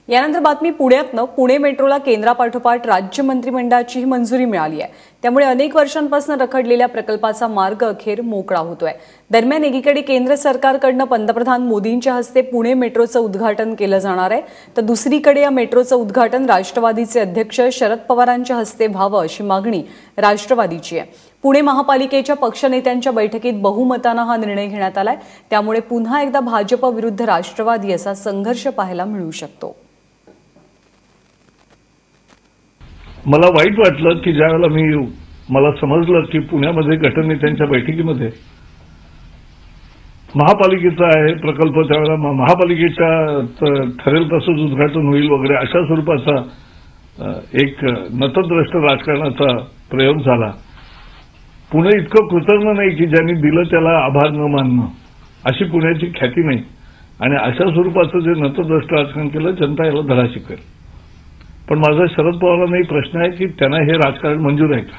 यानंतर बातमी पुण्यातनं पुणे मेट्रोला केंद्रापाठोपाठ राज्य मंत्रिमंडळाचीही मंजुरी मिळाली आहे। त्यामुळे अनेक वर्षांपासून रखडलेल्या प्रकल्पाचा मार्ग अखेर मोकळा होतोय। दरम्यान एकीकडे केंद्र सरकारकडून पंतप्रधान मोदींच्या हस्ते पुणे मेट्रोचं उद्घाटन केलं जाणार आहे, तर दुसरीकडे या मेट्रोचं उद्घाटन राष्ट्रवादीचे अध्यक्ष शरद पवारांच्या हस्ते व्हावं अशी मागणी राष्ट्रवादीची आहे। पुणे महापालिकेच्या पक्षनेत्यांच्या बैठकीत बहुमताने हा निर्णय घेण्यात आलाय। त्यामुळे पुन्हा एकदा भाजप विरुद्ध राष्ट्रवादी असा संघर्ष पाहायला मिळू शकतो। मला वाईट वाटलं की ज्यावेळेला मला समजलं की पुण्यामध्ये गटनेत्यांच्या बैठकीमध्ये महापालिकेचा आहे प्रकल्प, त्यावेळेला महापालिकेच्या ठरेल तसंच उद्घाटन होईल वगैरे अशा स्वरूपाचा एक नतद्रष्ट राजकारणाचा प्रयोग झाला। पुणे इतकं कृतज्ञ नाही की ज्यांनी दिलं त्याला आभार न मानणं, अशी पुण्याची ख्याती नाही। आणि अशा स्वरूपाचं जे नतद्रष्ट राजकारण केलं, जनता याला धडा शिकेल। पण माझा शरद पवारांना प्रश्न आहे की त्यांना हे राजकारण मंजूर आहे का?